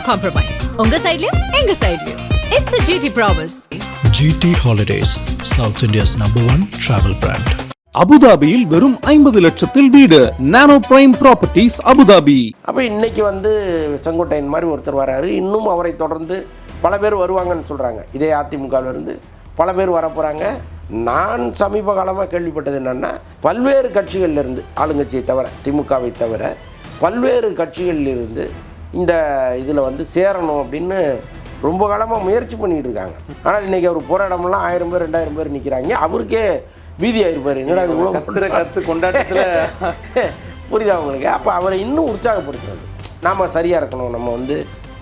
compromise. உங்க சைடுலயும் எங்க சைடுலயும். It's a GT promise. GT Holidays, South India's #1 travel brand. அபுதாபியில் வெறும் 50 லட்சத்தில் வீடு. நானோ பிரைம் ப்ராப்பர்ட்டிஸ் அபுதாபி. அப்போ இன்னைக்கு செங்கோட்டையன் மாதிரி ஒருத்தர் வராரு. இன்னும் அவரை தொடர்ந்து பல பேர் வருவாங்கன்னு சொல்கிறாங்க. இதே அதிமுகவிலிருந்து பல பேர் வரப்போகிறாங்க. நான் சமீப காலமாக கேள்விப்பட்டது என்னென்னா, பல்வேறு கட்சிகளிலிருந்து, ஆளுங்கட்சியை தவிர, திமுகவை தவிர பல்வேறு கட்சிகளிலிருந்து இந்த இதில் சேரணும் அப்படின்னு ரொம்ப காலமாக முயற்சி பண்ணிகிட்டு இருக்காங்க. ஆனால் இன்றைக்கி அவர் போகிற இடமெல்லாம் 1000 பேர் 2000 பேர் நிற்கிறாங்க. அவருக்கே வீதி ஆகிருப்பார். என்னடா அது இவ்வளோ கற்று கொண்டாட்டத்தில் புரியுதா உங்களுக்கு? அப்போ அவரை இன்னும் உற்சாகப்படுத்துறது, நாம் சரியாக இருக்கணும், நம்ம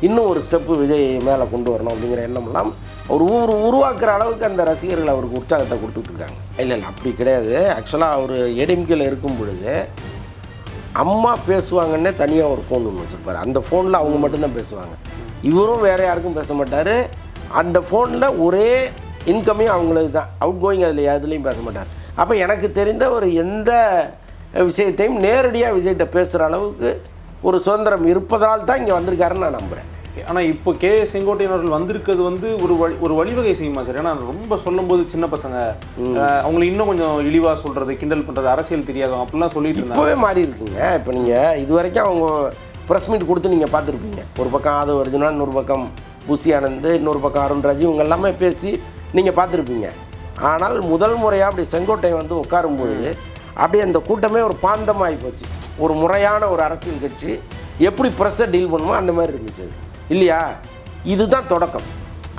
இன்னும் ஒரு ஸ்டெப்பு விஜய் மேலே கொண்டு வரணும் அப்படிங்கிற எண்ணமெல்லாம் அவர் உருவாக்குற அளவுக்கு அந்த ரசிகர்கள் அவருக்கு உற்சாகத்தை கொடுத்துட்ருக்காங்க. இல்லை அப்படி கிடையாது. ஆக்சுவலாக அவர் ஏடிஎம்கேல இருக்கும் பொழுது அம்மா பேசுவாங்கன்னே தனியாக ஒரு ஃபோன் ஒன்று வச்சுருப்பார். அந்த ஃபோனில் அவங்க மட்டும்தான் பேசுவாங்க. இவரும் வேறு யாருக்கும் பேச மாட்டார். அந்த ஃபோனில் ஒரே இன்கம்மையும் அவங்களுக்கு தான், அவுட் கோயிங் அதில் எதுலேயும் பேச மாட்டார். அப்போ எனக்கு தெரிந்த ஒரு எந்த விஷயத்தையும் நேரடியாக விஜய்கிட்ட பேசுகிற அளவுக்கு ஒரு சுதந்திரம் இருப்பதால் தான் இங்கே வந்திருக்காருன்னு நான் நம்புகிறேன். ஆனால் இப்போ செங்கோட்டையன் அவர்கள் வந்திருக்கிறது ஒரு வழிவகை செய்யுமா சார்? ஏன்னா ரொம்ப சொல்லும்போது சின்ன பசங்க அவங்களை இன்னும் கொஞ்சம் இழிவாக சொல்கிறது, கிண்டல் பண்ணுறது, அரசியல் தெரியாதவங்க அப்படிலாம் சொல்லிட்டு இருந்தாங்க. இப்போவே மாறி இருக்குங்க. இப்போ நீங்கள் இது வரைக்கும் அவங்க ப்ரெஸ் மீட் கொடுத்து நீங்கள் பார்த்துருப்பீங்க. ஒரு பக்கம் ஆதவ அர்ஜுனா, இன்னொரு பக்கம் புசி ஆனந்த், இன்னொரு பக்கம் அருண்ராஜ், இவங்க எல்லாமே பேசி நீங்கள் பார்த்துருப்பீங்க. ஆனால் முதல் முறையாக அப்படி செங்கோட்டையன் உட்காரும்பொழுது அப்படியே அந்த கூட்டமே ஒரு பாந்தமாகி போச்சு. ஒரு முறையான ஒரு அரசியல் கட்சி எப்படி ப்ரெஸ்ஸை டீல் பண்ணுமோ அந்த மாதிரி இருந்துச்சு அது, இல்லையா? இதுதான் தொடக்கம்.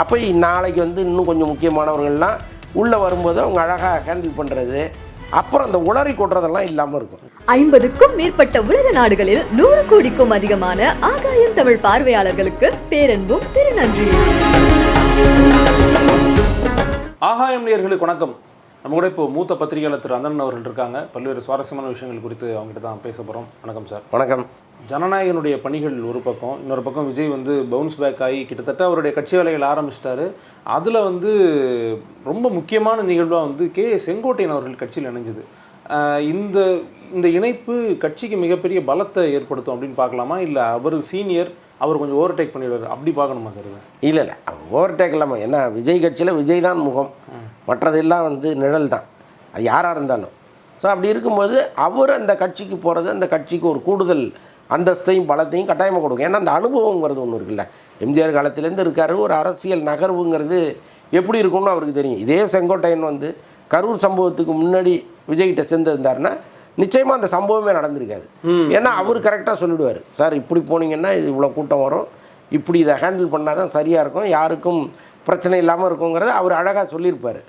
அப்போ நாளைக்கு இன்னும் கொஞ்சம் முக்கியமானவர்கள்லாம் உள்ளே வரும்போது அவங்க அழகாக ஹேண்டில் பண்ணுறது, அப்புறம் அந்த உளறி கொட்டுறதெல்லாம் இல்லாமல் இருக்கும். 50க்கும் மேற்பட்ட உலக நாடுகளில் 100 கோடிக்கும் அதிகமான ஆகாயம் தமிழ் பார்வையாளர்களுக்கு பேரன்பும் திருநன்றி. ஆகாயம் நேயர்களுக்கு வணக்கம். நம்ம கூட இப்போ மூத்த பத்திரிகையாளர் திரு அந்தன் அவர்கள் இருக்காங்க. பல்வேறு சுவாரஸ்யமான விஷயங்கள் குறித்து அவங்ககிட்ட தான் பேச போகிறோம். வணக்கம் சார். வணக்கம். ஜனநாயகனுடைய பணிகள் ஒரு பக்கம், இன்னொரு பக்கம் விஜய் பவுன்ஸ் பேக் ஆகி கிட்டத்தட்ட அவருடைய கட்சி வேலைகள் ஆரம்பிச்சிட்டாரு. அதில் ரொம்ப முக்கியமான நிகழ்வாக செங்கோட்டையன் அவர்கள் கட்சியில் இணைஞ்சது. இந்த இணைப்பு கட்சிக்கு மிகப்பெரிய பலத்தை ஏற்படுத்தும் அப்படின்னு பார்க்கலாமா? இல்லை அவர் சீனியர், அவர் கொஞ்சம் ஓவர்டேக் பண்ணிடுவார் அப்படி பார்க்கணுமா சார்? இல்லை ஓவர்டேக் இல்லாமல், ஏன்னா விஜய் கட்சியில் விஜய் தான் முகம், மற்றதெல்லாம் நிழல் தான், அது யாராக இருந்தாலும். ஸோ அப்படி இருக்கும்போது அவர் அந்த கட்சிக்கு போகிறது அந்த கட்சிக்கு ஒரு கூடுதல் அந்தஸ்தையும் பலத்தையும் கட்டாயமாக கொடுக்கும். ஏன்னா அந்த அனுபவங்கிறது ஒன்று இருக்குல்ல. எம்ஜிஆர் காலத்திலேருந்து இருக்கார். ஒரு அரசியல் நகர்வுங்கிறது எப்படி இருக்கும்னு அவருக்கு தெரியும். இதே செங்கோட்டையன் கரூர் சம்பவத்துக்கு முன்னாடி விஜய்கிட்ட சேர்ந்திருந்தாருன்னா நிச்சயமாக அந்த சம்பவமே நடந்திருக்காது. ஏன்னா அவர் கரெக்டாக சொல்லிவிடுவார், சார் இப்படி போனீங்கன்னா இது இவ்வளோ கூட்டம் வரும், இப்படி இதை ஹேண்டில் பண்ணால் தான் சரியாக இருக்கும், யாருக்கும் பிரச்சனை இல்லாமல் இருக்குங்கிறத அவர் அழகாக சொல்லியிருப்பார்.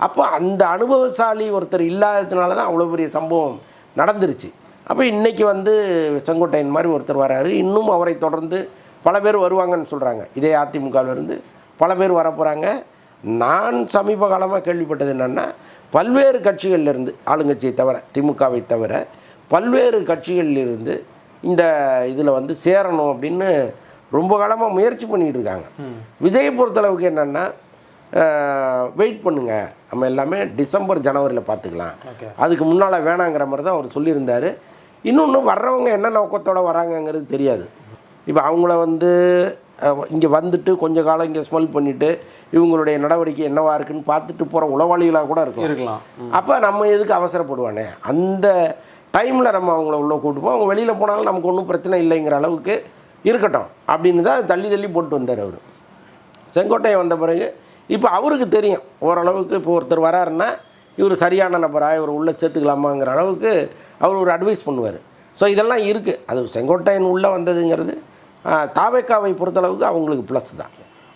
அப்போ அந்த அனுபவசாலி ஒருத்தர் இல்லாததுனால தான் அவ்வளோ பெரிய சம்பவம் நடந்துருச்சு. அப்போ இன்றைக்கி செங்கோட்டையன் மாதிரி ஒருத்தர் வராரு. இன்னும் அவரை தொடர்ந்து பல பேர் வருவாங்கன்னு சொல்கிறாங்க. இதே அதிமுகவிலிருந்து பல பேர் வரப்போகிறாங்க. நான் சமீப காலமாக கேள்விப்பட்டது என்னென்னா, பல்வேறு கட்சிகளிலிருந்து, ஆளுங்கட்சியை தவிர, திமுகவை தவிர பல்வேறு கட்சிகளிலிருந்து இந்த இதில் சேரணும் அப்படின்னு ரொம்ப காலமாக முயற்சி பண்ணிகிட்டு இருக்காங்க. விஜயை பொறுத்தளவுக்கு என்னென்னா, வெயிட் பண்ணுங்கள், நம்ம எல்லாமே டிசம்பர் ஜனவரியில் பார்த்துக்கலாம், அதுக்கு முன்னால் வேணாங்கிற மாதிரி தான் அவர் சொல்லியிருந்தார். இன்னொன்று வர்றவங்க என்ன நோக்கத்தோடு வராங்கங்கிறது தெரியாது. இப்போ அவங்கள இங்கே வந்துட்டு கொஞ்சம் காலம் இங்கே ஸ்மெல் பண்ணிவிட்டு இவங்களுடைய நடவடிக்கை என்னவாக இருக்குன்னு பார்த்துட்டு போகிற உளவாளிகளாக கூட இருக்கலாம். அப்போ நம்ம எதுக்கு அவசரப்படுவானே, அந்த டைமில் நம்ம அவங்கள உள்ளே கூட்டுப்போம், அவங்க வெளியில் போனாலும் நமக்கு ஒன்றும் பிரச்சனை இல்லைங்கிற அளவுக்கு இருக்கட்டும் அப்படின்னு தான் தள்ளி தள்ளி போட்டு வந்தார் அவர். செங்கோட்டையன் வந்த பிறகு இப்போ அவருக்கு தெரியும் ஓரளவுக்கு. இப்போ ஒருத்தர் வராருன்னா இவர் சரியான நபராக இவர் உள்ளே சேர்த்துக்கலாமாங்கிற அளவுக்கு அவர் ஒரு அட்வைஸ் பண்ணுவார். ஸோ இதெல்லாம் இருக்குது. அது செங்கோட்டையன் உள்ளே வந்ததுங்கிறது தாவேக்காவை பொறுத்தளவுக்கு அவங்களுக்கு ப்ளஸ் தான்.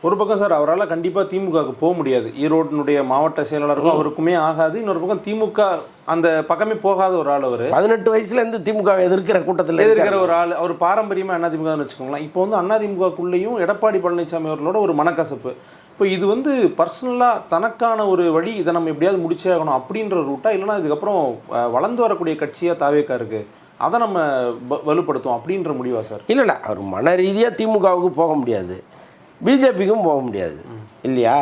ஒரு பக்கம் சார், அவரால் கண்டிப்பாக திமுகவுக்கு போக முடியாது. ஈரோட்டினுடைய மாவட்ட செயலாளருக்கும் அவருக்குமே ஆகாது. இன்னொரு பக்கம் திமுக அந்த பக்கமே போகாத ஒரு ஆள். அவர் 18 வயசுலேருந்து திமுக எதிர்க்கிற கூட்டத்தில் எதிர்க்கிற ஒரு ஆள். அவர் பாரம்பரியமாக அதிமுகன்னு வச்சுக்கோங்களேன். இப்போ அதிமுகக்குள்ளேயும் எடப்பாடி பழனிசாமி அவர்களோட ஒரு மனக்கசப்பு. இப்போ இது பர்சனலாக தனக்கான ஒரு வழி, இதை நம்ம எப்படியாவது முடிச்சே ஆகணும் அப்படின்ற ரூட்டா, இல்லைனா இதுக்கப்புறம் வளர்ந்து வரக்கூடிய கட்சியாக தாவேக்கா இருக்குது, அதை நம்ம வலுப்படுத்தும் அப்படின்ற முடிவா சார்? இல்லை அவர் மன ரீதியாக திமுகவுக்கு போக முடியாது, பிஜேபிக்கும் போக முடியாது, இல்லையா?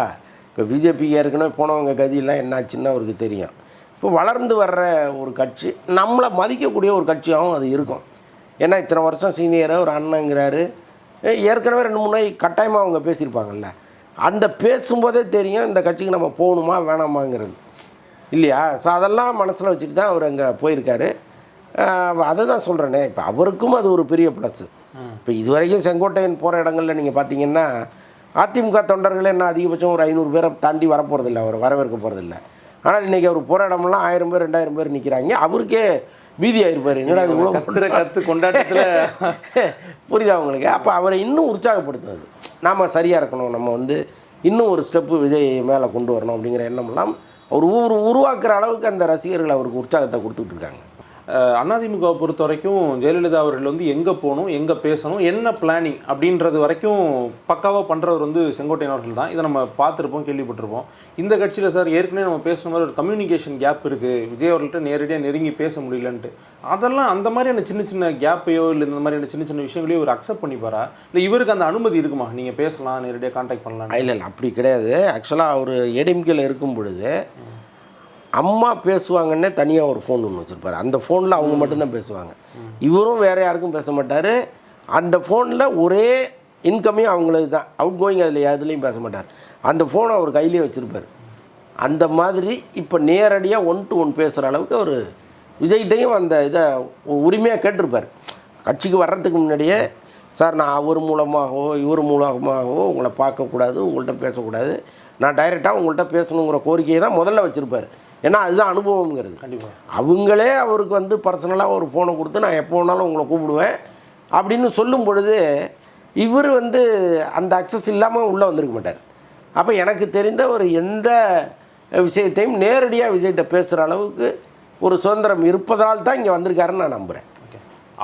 இப்போ பிஜேபிக்கு ஏற்கனவே போனவங்க கதியெல்லாம் என்னாச்சுன்னு அவருக்கு தெரியும். இப்போ வளர்ந்து வர்ற ஒரு கட்சி, நம்மளை மதிக்கக்கூடிய ஒரு கட்சியாகவும் அது இருக்கும். ஏன்னா இத்தனை வருஷம் சீனியராக ஒரு அண்ணங்கிறாரு, ஏற்கனவே 2-3 நாள் கட்டாயமாக அவங்க பேசியிருப்பாங்கல்ல, அந்த பேசும்போதே தெரியும் இந்த கட்சிக்கு நம்ம போகணுமா வேணாமாங்கிறது இல்லையா. ஸோ அதெல்லாம் மனசில் வச்சுட்டு தான் அவர் அங்கே போயிருக்காரு. அதை தான் சொல்கிறேனே, இப்போ அவருக்கும் அது ஒரு பெரிய ப்ளஸ்ஸு. இப்போ இதுவரைக்கும் செங்கோட்டையன் போகிற இடங்களில் நீங்கள் பார்த்தீங்கன்னா அதிமுக தொண்டர்கள் என்ன அதிகபட்சம் ஒரு 500 பேரை தாண்டி வரப்போகிறதில்ல, அவர் வரவேற்க போகிறதில்ல. ஆனால் இன்றைக்கி அவர் போகிற இடமெல்லாம் 1000 பேர் 2000 பேர் நிற்கிறாங்க. அவருக்கே பீதி ஆகிருப்பார், என்னடா அது இவ்வளோ கருத்து கொண்டாட்டத்தில் புரியுதா உங்களுக்கு. அப்போ அவரை இன்னும் உற்சாகப்படுத்துவது, நாம் சரியாக இருக்கணும், நம்ம வந்து இன்னும் ஒரு ஸ்டெப்பு விஜய் மேலே கொண்டு வரணும் அப்படிங்கிற எண்ணமெல்லாம் அவர் உருவாக்குற அளவுக்கு அந்த ரசிகர்கள் அவருக்கு உற்சாகத்தை கொடுத்துட்டு இருக்காங்க. அதிமுகவை பொறுத்த வரைக்கும் ஜெயலலிதா அவர்கள் வந்து எங்கே போகணும், எங்கே பேசணும், என்ன பிளானிங் அப்படின்றது வரைக்கும் பக்காவாக பண்ணுறவர் வந்து செங்கோட்டையன் அவர்கள் தான். இதை நம்ம பார்த்துருப்போம், கேள்விப்பட்டிருப்போம். இந்த கட்சியில் சார் ஏற்கனவே நம்ம பேசுன மாதிரி ஒரு கம்யூனிகேஷன் கேப் இருக்குது, விஜய் அவர்கள்ட்ட நேரடியாக நெருங்கி பேச முடியலன்ட்டு. அதெல்லாம் அந்த மாதிரியான சின்ன சின்ன கேப்பையோ இல்லை இந்த மாதிரியான சின்ன சின்ன விஷயங்களையோ இவர் அக்செப்ட் பண்ணிப்பாரா, இல்லை இவருக்கு அந்த அனுமதி இருக்குமா, நீங்கள் பேசலாம் நேரடியாக கான்டாக்ட் பண்ணலாம்? இல்லை அப்படி கிடையாது. ஆக்சுவலாக அவர் ஏடிஎம்கேல இருக்கும் பொழுது அம்மா பேசுவாங்கன்னே தனியாக ஒரு ஃபோன் ஒன்று வச்சுருப்பார். அந்த ஃபோனில் அவங்க மட்டும்தான் பேசுவாங்க, இவரும் வேறு யாருக்கும் பேச மாட்டார். அந்த ஃபோனில் ஒரே இன்கம்மையும் அவங்களுக்கு தான், அவுட் கோயிங் அதில் எதுலேயும் பேச மாட்டார். அந்த ஃபோனை அவர் கையிலே வச்சுருப்பார். அந்த மாதிரி இப்போ நேரடியாக 1 to 1 பேசுகிற அளவுக்கு அவர் விஜய்கிட்டையும் அந்த இதை உரிமையாக கேட்டிருப்பார். கட்சிக்கு வர்றதுக்கு முன்னாடியே, சார் நான் அவர் மூலமாகவோ இவர் மூலமாகவோ உங்களை பார்க்கக்கூடாது, உங்கள்கிட்ட பேசக்கூடாது, நான் டைரெக்டாக உங்கள்கிட்ட பேசணுங்கிற கோரிக்கையை தான் முதல்ல வச்சுருப்பார். ஏன்னா அதுதான் அனுபவங்கிறது. கண்டிப்பாக அவங்களே அவருக்கு வந்து பர்சனலாக ஒரு ஃபோனை கொடுத்து நான் எப்போ வேணாலும் உங்களை கூப்பிடுவேன் அப்படின்னு சொல்லும் பொழுது இவர் வந்து அந்த அக்சஸ் இல்லாமல் உள்ளே வந்திருக்க மாட்டார். அப்போ எனக்கு தெரிந்த ஒரு எந்த விஷயத்தையும் நேரடியாக விஜய்கிட்ட பேசுகிற அளவுக்கு ஒரு சுதந்திரம் இருப்பதால் தான் இங்கே வந்திருக்காருன்னு நான் நம்புகிறேன்.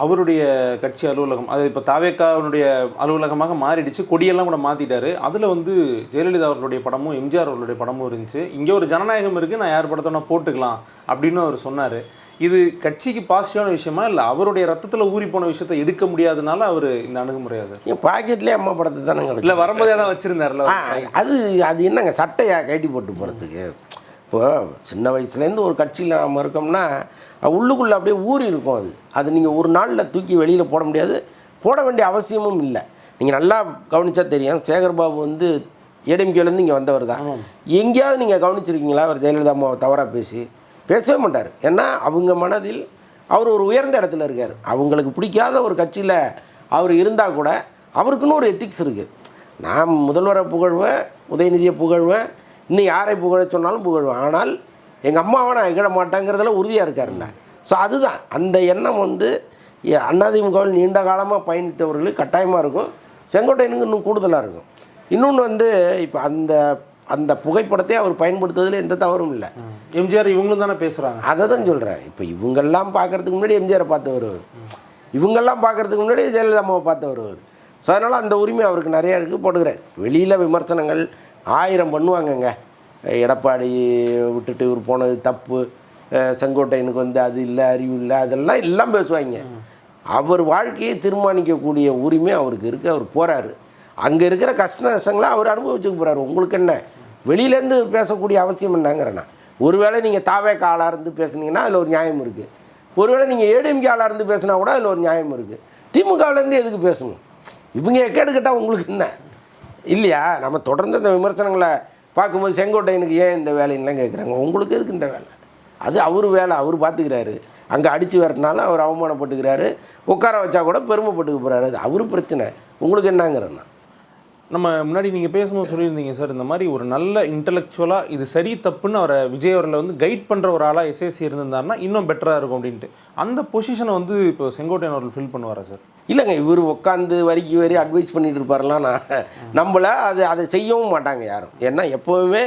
அவருடைய கட்சி அலுவலகம் அது இப்போ தாவேக்காவுடைய அலுவலகமாக மாறிடுச்சு, கொடியெல்லாம் கூட மாற்றிட்டாரு. அதில் வந்து ஜெயலலிதா அவர்களுடைய படமும் எம்ஜிஆர் அவர்களுடைய படமும் இருந்துச்சு. இங்கே ஒரு ஜனநாயகம் இருக்குது, நான் யார் படத்தோட போட்டுக்கலாம் அப்படின்னு அவர் சொன்னார். இது கட்சிக்கு பாசிட்டிவான விஷயமா, இல்லை அவருடைய ரத்தத்தில் ஊறி போன விஷயத்தை எடுக்க முடியாதனால அவர் இந்த அணுகுமுறையாது? என் பாக்கெட்லேயே அம்மா படத்தை தானே இல்லை வரும்போதே தான் வச்சுருந்தார்ல. அது என்னங்க சட்டையா கைட்டி போட்டு போகிறதுக்கு. இப்போது சின்ன வயசுலேருந்து ஒரு கட்சியில் நாம் இருக்கோம்னா உள்ளுக்குள்ளே அப்படியே ஊறி இருக்கும். அது நீங்கள் ஒரு நாளில் தூக்கி வெளியில் போட முடியாது, போட வேண்டிய அவசியமும் இல்லை. நீங்கள் நல்லா கவனித்தா தெரியும், சேகர்பாபு வந்து ஏடிஎம்கேலேருந்து இங்கே வந்தவர் தான். எங்கேயாவது நீங்கள் கவனிச்சிருக்கீங்களா அவர் ஜெயலலிதா அம்மாவை தவறாக பேசவே மாட்டார். ஏன்னா அவங்க மனதில் அவர் ஒரு உயர்ந்த இடத்துல இருக்கார். அவங்களுக்கு பிடிக்காத ஒரு கட்சியில் அவர் இருந்தால் கூட அவருக்குன்னு ஒரு எத்திக்ஸ் இருக்குது. நான் முதல்வரை புகழ்வேன், உதயநிதியை புகழ்வேன், இன்னும் யாரை புகழ சொன்னாலும் புகழ்வேன், ஆனால் எங்கள் அம்மாவை நான் இகழ மாட்டேங்கிறதுல உறுதியாக இருக்காருல்ல. ஸோ அதுதான் அந்த எண்ணம் வந்து அதிமுகவில் நீண்ட காலமாக பயணித்தவர்களுக்கு கட்டாயமாக இருக்கும். செங்கோட்டையனுக்கு இன்னும் கூடுதலாக இருக்கும். இன்னொன்று வந்து இப்போ அந்த புகைப்படத்தை அவர் பயன்படுத்துவதில் எந்த தவறும் இல்லை. எம்ஜிஆர் இவங்களும் தானே பேசுகிறாங்க, அதை தான் சொல்கிறேன். இப்போ இவங்கெல்லாம் பார்க்குறதுக்கு முன்னாடி எம்ஜிஆரை பார்த்து வருவார், இவங்கெல்லாம் பார்க்குறதுக்கு முன்னாடி ஜெயலலிதா அம்மாவை பார்த்து வருவார். ஸோ அதனால் அந்த உரிமை அவருக்கு நிறையா இருக்குது, போட்டுக்கிறேன். வெளியில் விமர்சனங்கள் 1000 பண்ணுவாங்கங்க. எடப்பாடி விட்டுட்டு இவர் போனது தப்பு, செங்கோட்டையனுக்கு வந்து அது இல்லை, அறிவு இல்லை, அதெல்லாம் எல்லாம் பேசுவாங்க. அவர் வாழ்க்கையை தீர்மானிக்கக்கூடிய உரிமை அவருக்கு இருக்குது. அவர் போகிறாரு, அங்கே இருக்கிற கஷ்ட நஷ்டங்களை அவர் அனுபவிச்சுக்க போகிறாரு. உங்களுக்கு என்ன வெளியிலேருந்து பேசக்கூடிய அவசியம் என்னங்கிறேன்னா, ஒருவேளை நீங்கள் தாவேக்கா ஆளாக இருந்து பேசுனீங்கன்னா அதில் ஒரு நியாயம் இருக்குது, ஒருவேளை நீங்கள் ஏடிஎம்கே ஆளாக இருந்து பேசினா கூட அதில் ஒரு நியாயம் இருக்குது. திமுகவிலேருந்து எதுக்கு பேசணும்? இவங்க கேட்டுக்கிட்டால் உங்களுக்கு என்ன இல்லையா? நம்ம தொடர்ந்து இந்த விமர்சனங்களை பார்க்கும்போது செங்கோட்டையனுக்கு ஏன் இந்த வேலைன்னெலாம் கேட்குறாங்க. உங்களுக்கு எதுக்கு இந்த வேலை? அது அவர் வேலை, அவர் பார்த்துக்கிறாரு. அங்கே அடித்து வரட்டினாலும் அவர் அவமானப்பட்டுக்கிறாரு, உட்கார வச்சா கூட பெருமைப்பட்டுக்க போகிறாரு. அது அவர் பிரச்சனை, உங்களுக்கு என்னங்கிறேன்னா. நம்ம முன்னாடி நீங்கள் பேசும்போது சொல்லியிருந்தீங்க சார், இந்த மாதிரி ஒரு நல்ல இன்டலெக்சுவலாக இது சரி தப்புன்னு அவரை விஜய் அவர்களை வந்து கைட் பண்ணுற ஒரு ஆளாக எஸ்எஸ்சி இருந்திருந்தாருன்னா இன்னும் பெட்டராக இருக்கும் அப்படின்ட்டு. அந்த பொசிஷனை வந்து இப்போ செங்கோட்டையன் அவர்கள் ஃபில் பண்ணுவாரா சார்? இல்லைங்க, இவர் உட்காந்து வரிக்கு வரி அட்வைஸ் பண்ணிகிட்டு இருப்பார்லாம். நான் நம்மளை அதை செய்யவும் மாட்டாங்க யாரும். ஏன்னா எப்போவுமே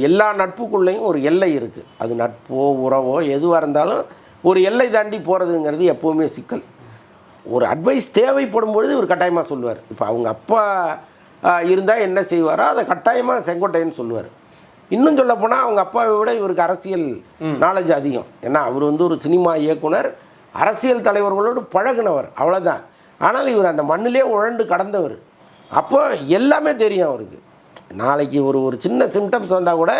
எல்லா நட்புக்குள்ளேயும் ஒரு எல்லை இருக்குது. அது நட்போ உறவோ எதுவாக இருந்தாலும் ஒரு எல்லை தாண்டி போகிறதுங்கிறது எப்போவுமே சிக்கல். ஒரு அட்வைஸ் தேவைப்படும் பொழுது இவர் கட்டாயமாக சொல்லுவார். இப்போ அவங்க அப்பா இருந்தால் என்ன செய்வாரோ அதை கட்டாயமாக செங்கோட்டையன் சொல்லுவார். இன்னும் சொல்லப்போனால் அவங்க அப்பாவை விட இவருக்கு அரசியல் நாலேஜ் அதிகம். ஏன்னா அவர் வந்து ஒரு சினிமா இயக்குனர், அரசியல் தலைவர்களோடு பழகினவர், அவ்வளோதான். ஆனால் இவர் அந்த மண்ணிலே உழண்டு கடந்தவர். அப்போ எல்லாமே தெரியும் அவருக்கு. நாளைக்கு ஒரு சின்ன சிம்டம்ஸ் வந்தால் கூட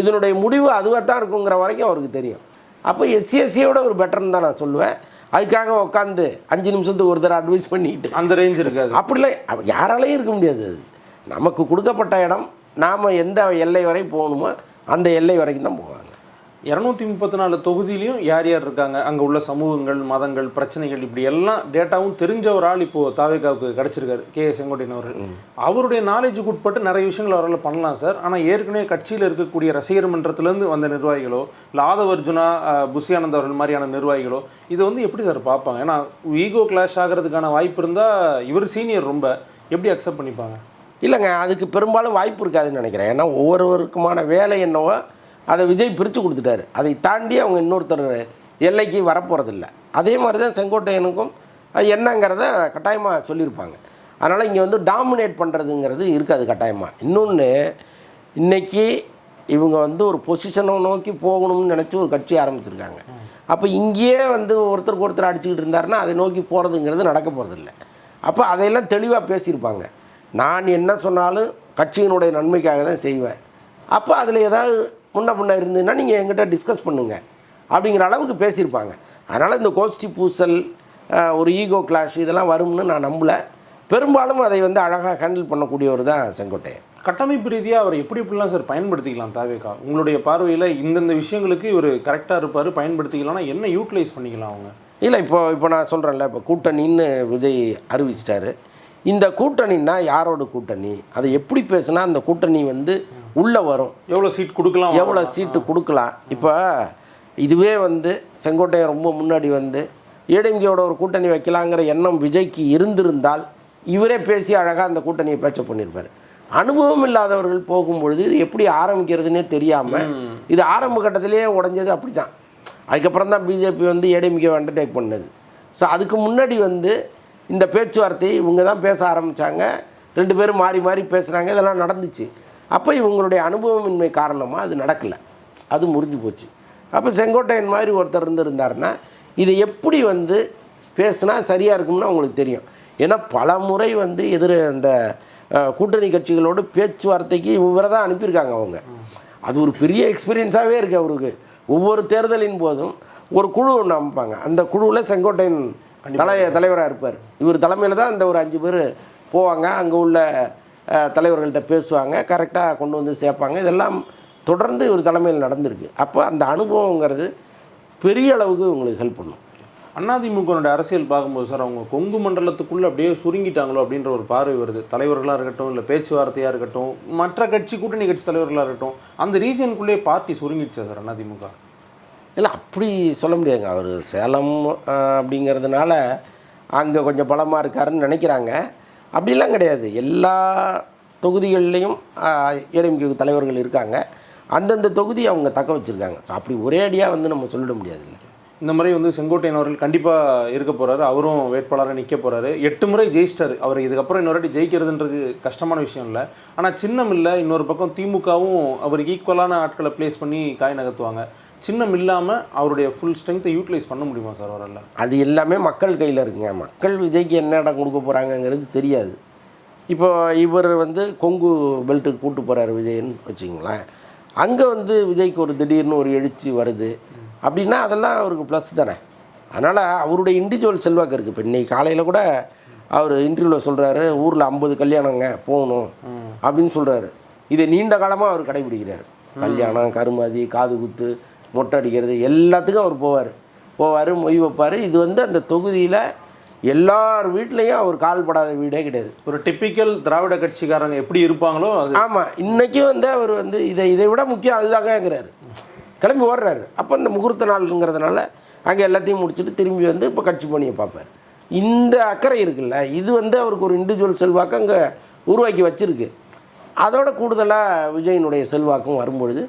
இதனுடைய முடிவு அதுவாக தான் இருக்குங்கிற வரைக்கும் அவருக்கு தெரியும். அப்போ எஸ்சிஎஸ்சியோட ஒரு பெட்டர்னு தான் நான் சொல்லுவேன். அதுக்காக உட்காந்து 5 நிமிஷத்துக்கு ஒரு தடவை அட்வைஸ் பண்ணிட்டு அந்த ரேஞ்ச் இருக்காது. அப்படிலாம் யாராலையும் இருக்க முடியாது. அது நமக்கு கொடுக்கப்பட்ட இடம், நாம் எந்த எல்லை வரை போகணுமோ அந்த எல்லை வரைக்கும் தான் போவாங்க. 234 தொகுதியிலையும் யார் யார் இருக்காங்க, அங்கே உள்ள சமூகங்கள், மதங்கள், பிரச்சனைகள், இப்படி எல்லாம் டேட்டாவும் தெரிஞ்ச ஒரு ஆள் இப்போது தாவேகாவுக்கு கிடச்சிருக்காரு, கே செங்கோட்டையன் அவர்கள். அவருடைய நாலேஜுக்கு உட்பட்டு நிறைய விஷயங்கள் அவரால் பண்ணலாம் சார். ஆனால் ஏற்கனவே கட்சியில் இருக்கக்கூடிய ரசிகர் மன்றத்திலேருந்து வந்த நிர்வாகிகளோ, இல்லை ஆதவர்ஜுனா, புஷியானந்த் அவர்கள் மாதிரியான நிர்வாகிகளோ இதை வந்து எப்படி சார் பார்ப்பாங்க? ஏன்னா ஈகோ கிளாஷ் ஆகிறதுக்கான வாய்ப்பு இருந்தால் இவர் சீனியர், ரொம்ப எப்படி அக்செப்ட் பண்ணிப்பாங்க? இல்லைங்க, அதுக்கு பெரும்பாலும் வாய்ப்பு இருக்காதுன்னு நினைக்கிறேன். ஏன்னா ஒவ்வொருவருக்குமான வேலை என்னவோ அதை விஜய் பிரித்து கொடுத்துட்டாரு. அதை தாண்டி அவங்க இன்னொருத்தர் எல்லைக்கு வரப்போகிறதில்ல. அதே மாதிரி தான் செங்கோட்டையனுக்கும் அது என்னங்கிறத கட்டாயமாக சொல்லியிருப்பாங்க. அதனால் இங்கே வந்து டாமினேட் பண்ணுறதுங்கிறது இருக்காது கட்டாயமாக. இன்னொன்று, இன்றைக்கி இவங்க வந்து ஒரு பொசிஷனை நோக்கி போகணும்னு நினச்சி ஒரு கட்சி ஆரம்பிச்சிருக்காங்க. அப்போ இங்கேயே வந்து ஒருத்தருக்கு ஒருத்தர் அடிச்சுக்கிட்டு இருந்தாருன்னா அதை நோக்கி போகிறதுங்கிறது நடக்க போகிறதில்ல. அப்போ அதையெல்லாம் தெளிவாக பேசியிருப்பாங்க. நான் என்ன சொன்னாலும் கட்சியினுடைய நன்மைக்காக தான் செய்வேன். அப்போ அதில் ஏதாவது முன்ன பின்ன இருந்ததுன்னா நீங்கள் எங்கிட்ட டிஸ்கஸ் பண்ணுங்கள் அப்படிங்கிற அளவுக்கு பேசியிருப்பாங்க. அதனால் இந்த கோஷ்டி பூசல், ஒரு ஈகோ கிளாஷ் இதெல்லாம் வரும்னு நான் நம்பலை. பெரும்பாலும் அதை வந்து அழகாக ஹேண்டில் பண்ணக்கூடியவர் தான் செங்கோட்டையன். கட்டமைப்பு ரீதியாக அவர் எப்படி இப்படிலாம் சார் பயன்படுத்திக்கலாம் தாவேகா? உங்களுடைய பார்வையில் இந்தந்த விஷயங்களுக்கு இவர் கரெக்டாக இருப்பார், பயன்படுத்திக்கலாம்னா என்ன யூட்டிலைஸ் பண்ணிக்கலாம் அவங்க? இல்லை, இப்போ நான் சொல்கிறேன்ல, இப்போ கூட்டணின்னு விஜய் அறிவிச்சிட்டாரு. இந்த கூட்டணின்னா யாரோட கூட்டணி, அதை எப்படி பேசுனா அந்த கூட்டணி வந்து உள்ளே வரும், எவ்வளோ சீட் கொடுக்கலாம், எவ்வளோ சீட்டு கொடுக்கலாம். இப்போ இதுவே வந்து செங்கோட்டையன் ரொம்ப முன்னாடி வந்து ஏடிஎம்கேயோட ஒரு கூட்டணி வைக்கலாங்கிற எண்ணம் விஜய்க்கு இருந்திருந்தால் இவரே பேசி அழகாக அந்த கூட்டணியை பேச்ச பண்ணியிருப்பார். அனுபவம் இல்லாதவர்கள் போகும்பொழுது இது எப்படி ஆரம்பிக்கிறதுனே தெரியாமல் இது ஆரம்ப கட்டத்திலேயே உடஞ்சது. அப்படி தான் அதுக்கப்புறம் தான் பிஜேபி வந்து ஏடிஎம்கே அண்டர்டேக் பண்ணது. ஸோ அதுக்கு முன்னாடி வந்து இந்த பேச்சுவார்த்தை இவங்க தான் பேச ஆரம்பித்தாங்க, 2 பேரும் மாறி மாறி பேசுகிறாங்க, இதெல்லாம் நடந்துச்சு. அப்போ இவங்களுடைய அனுபவமின்மை காரணமாக அது நடக்கலை, அது முறிஞ்சு போச்சு. அப்போ செங்கோட்டையன் மாதிரி ஒருத்தர் இருந்திருந்தாருன்னா இதை எப்படி வந்து பேசுனா சரியாக இருக்கும்னு அவங்களுக்கு தெரியும். ஏன்னா பல முறை வந்து அந்த கூட்டணி கட்சிகளோடு பேச்சுவார்த்தைக்கு இவரை தான் அனுப்பியிருக்காங்க அவங்க. அது ஒரு பெரிய எக்ஸ்பீரியன்ஸாகவே இருக்குது அவருக்கு. ஒவ்வொரு தேர்தலின் போதும் ஒரு குழு ஒன்று அமைப்பாங்க. அந்த குழுவில் செங்கோட்டையன் தலைவராக இருப்பார். இவர் தலைமையில் தான் அந்த ஒரு 5 பேர் போவாங்க, அங்கே உள்ள தலைவர்கள்ட்ட பேசுவாங்க, கரெக்டாக கொண்டு வந்து சேர்ப்பாங்க. இதெல்லாம் தொடர்ந்து இவர் தலைமையில் நடந்திருக்கு. அப்போ அந்த அனுபவங்கிறது பெரிய அளவுக்கு உங்களுக்கு ஹெல்ப் பண்ணும். அதிமுகனுடைய அரசியல் பார்க்கும்போது சார், அவங்க கொங்கு மண்டலத்துக்குள்ளே அப்படியே சுருங்கிட்டாங்களோ அப்படின்ற ஒரு பார்வை வருது. தலைவர்களாக இருக்கட்டும், இல்லை பேச்சுவார்த்தையாக இருக்கட்டும், மற்ற கட்சி கூட்டணி கட்சி தலைவர்களாக இருக்கட்டும், அந்த ரீஜனுக்குள்ளேயே பார்ட்டி சுருங்கிடுச்சா சார் அதிமுக? இல்லை, அப்படி சொல்ல முடியாதுங்க. அவர் சேலம் அப்படிங்கிறதுனால அங்கே கொஞ்சம் பலமாக இருக்காருன்னு நினைக்கிறாங்க. அப்படிலாம் கிடையாது. எல்லா தொகுதிகள்லேயும் ஏடிஎம்கே தலைவர்கள் இருக்காங்க. அந்தந்த தொகுதியை அவங்க தக்க வச்சுருக்காங்க. அப்படி ஒரே அடியாக வந்து நம்ம சொல்லிட முடியாது. இல்லை, இந்த முறை வந்து செங்கோட்டையன் அவர்கள் கண்டிப்பாக இருக்க போகிறாரு, அவரும் வேட்பாளராக நிற்க போகிறாரு. 8 முறை ஜெயிச்சிட்டாரு. அவர் இதுக்கப்புறம் இன்னொரு வாட்டி ஜெயிக்கிறதுன்றது கஷ்டமான விஷயம் இல்லை. ஆனால் சின்னம் இல்லை. இன்னொரு பக்கம் திமுகவும் அவருக்கு ஈக்குவலான ஆட்களை ப்ளேஸ் பண்ணி காய் நகர்த்துவாங்க. சின்னம் இல்லாமல் அவருடைய ஃபுல் ஸ்ட்ரென்த்தை யூட்டிலைஸ் பண்ண முடியுமா சார் அவரால்? அது எல்லாமே மக்கள் கையில் இருக்குங்க. மக்கள் விஜய்க்கு என்ன இடம் கொடுக்க போகிறாங்கங்கிறது தெரியாது. இப்போ இவர் வந்து கொங்கு பெல்ட்டுக்கு கூட்டு போகிறார் விஜய்ன்னு வச்சுங்களேன். அங்கே வந்து விஜய்க்கு ஒரு திடீர்னு ஒரு எழுச்சி வருது அப்படின்னா அதெல்லாம் அவருக்கு ப்ளஸ் தானே. அதனால் அவருடைய இண்டிவிஜுவல் செல்வாக்கு இருக்குது. இப்போ இன்றைக்கி காலையில் கூட அவர் இன்டர்வியூவில் சொல்கிறாரு, ஊரில் 50 கல்யாணங்க போகணும் அப்படின்னு சொல்கிறாரு. இதை நீண்ட காலமாக அவர் கடைபிடிக்கிறார். கல்யாணம், கருமாதி, காது குத்து, மொட்டை அடிக்கிறது எல்லாத்துக்கும் அவர் போவார், மொய் வைப்பார். இது வந்து அந்த தொகுதியில் எல்லார் வீட்லேயும் அவர் கால்படாத வீடே கிடையாது. ஒரு டிப்பிக்கல் திராவிட கட்சிக்காரங்க எப்படி இருப்பாங்களோ அது. ஆமாம், இன்றைக்கும் வந்து அவர் வந்து இதை விட முக்கியம் அதுதாங்கிறாரு. கிளம்பி ஓடுறாரு. அப்போ இந்த முகூர்த்த நாளுங்கிறதுனால அங்கே எல்லாத்தையும் முடிச்சுட்டு திரும்பி வந்து இப்போ கட்சி பணியை பார்ப்பார். இந்த அக்கறை இருக்குல்ல, இது வந்து அவருக்கு ஒரு இண்டிவிஜுவல் செல்வாக்கு அங்கே உருவாக்கி வச்சுருக்கு. அதோட கூடுதலாக விஜயினுடைய செல்வாக்கும் வரும்பொழுது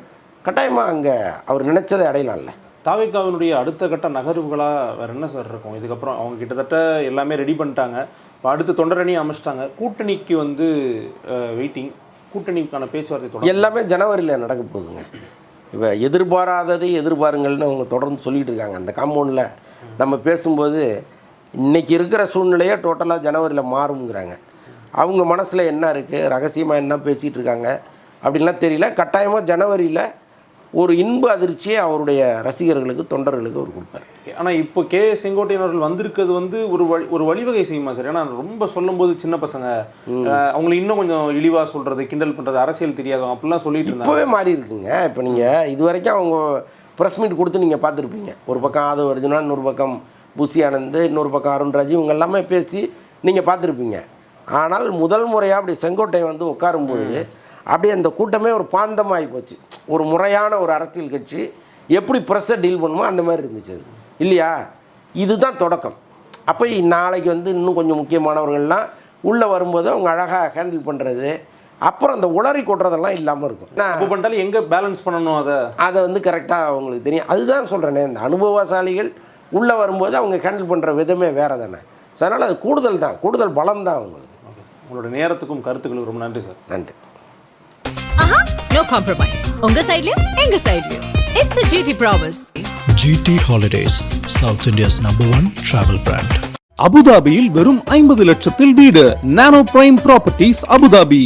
கட்டாயமாக அங்கே அவர் நினைச்சதை அடையலாம்ல. தாவேகாவினுடைய அடுத்த கட்ட நகர்வுகளாக வேறு என்ன சார் இருக்கும்? இதுக்கப்புறம் அவங்க கிட்டத்தட்ட எல்லாமே ரெடி பண்ணிட்டாங்க. இப்போ அடுத்த தொண்டரணியை அமைச்சிட்டாங்க. கூட்டணிக்கு வந்து வெயிட்டிங், கூட்டணிக்கான பேச்சுவார்த்தை எல்லாமே ஜனவரியில் நடக்க போகுதுங்க. இப்போ எதிர்பாராததை எதிர்பாருங்கள்னு அவங்க தொடர்ந்து சொல்லிகிட்டு இருக்காங்க. அந்த காம்பவுண்டில் நம்ம பேசும்போது இன்றைக்கி இருக்கிற சூழ்நிலையே டோட்டலாக ஜனவரியில் மாறுங்கிறாங்க. அவங்க மனசில் என்ன இருக்குது, ரகசியமாக என்ன பேசிகிட்டு இருக்காங்க அப்படின்லாம் தெரியல. கட்டாயமாக ஜனவரியில் ஒரு இன்ப அதிர்ச்சியை அவருடைய ரசிகர்களுக்கு தொண்டர்களுக்கு அவர் கொடுப்பார். ஆனால் இப்போ செங்கோட்டையன் அவர்கள் வந்திருக்கிறது வந்து ஒரு வழிவகை செய்யுமா சார்? ஏன்னா ரொம்ப சொல்லும்போது சின்ன பசங்க அவங்களை இன்னும் கொஞ்சம் இழிவாக சொல்கிறது, கிண்டல் பண்ணுறது, அரசியல் தெரியாதவங்க அப்படிலாம் சொல்லிட்டு இருந்தாங்க. இப்போவே மாறி இருக்குங்க. இப்போ நீங்கள் இது வரைக்கும் அவங்க ப்ரெஸ் மீட் கொடுத்து நீங்கள் பார்த்துருப்பீங்க. ஒரு பக்கம் ஆதவ அர்ஜுனா, இன்னொரு பக்கம் புசி ஆனந்த், இன்னொரு பக்கம் அருண்ராஜ், இவங்க எல்லாமே பேசி நீங்கள் பார்த்துருப்பீங்க. ஆனால் முதல் முறையாக அப்படி செங்கோட்டையன் வந்து உட்காரும்போது அப்படியே அந்த கூட்டமே ஒரு பாந்தமாகி போச்சு. ஒரு முறையான ஒரு அரசியல் கட்சி எப்படி ப்ரெஸ்ஸை டீல் பண்ணுமோ அந்த மாதிரி இருந்துச்சு அது இல்லையா? இதுதான் தொடக்கம். அப்போ நாளைக்கு வந்து இன்னும் கொஞ்சம் முக்கியமானவர்கள்லாம் உள்ளே வரும்போது அவங்க அழகாக ஹேண்டில் பண்ணுறது, அப்புறம் அந்த உளறி கொட்டுறதெல்லாம் இல்லாமல் இருக்கும். அப்போ பண்ணிட்டாலும் எங்கே பேலன்ஸ் பண்ணணும் அதை வந்து கரெக்டாக அவங்களுக்கு தெரியும். அதுதான் சொல்கிறேனே, இந்த அனுபவசாலிகள் உள்ளே வரும்போது அவங்க ஹேண்டில் பண்ணுற விதமே வேறு தானே. ஸோ அதனால் அது கூடுதல் பலம் தான் அவங்களுக்கு. உங்களோட நேரத்துக்கும் கருத்துக்களுக்கும் ரொம்ப நன்றி சார். நன்றி. ஆஹா, நோ காம்ப்ரமைஸ். உங்க சைடுலயும் எங்க சைடுலயும். It's a GT promise. GT Holidays, South India's #1 travel brand. அபுதாபியில் வெறும் 50 லட்சத்தில் வீடு. நானோ பிரைம் ப்ராப்பர்ட்டிஸ் அபுதாபி.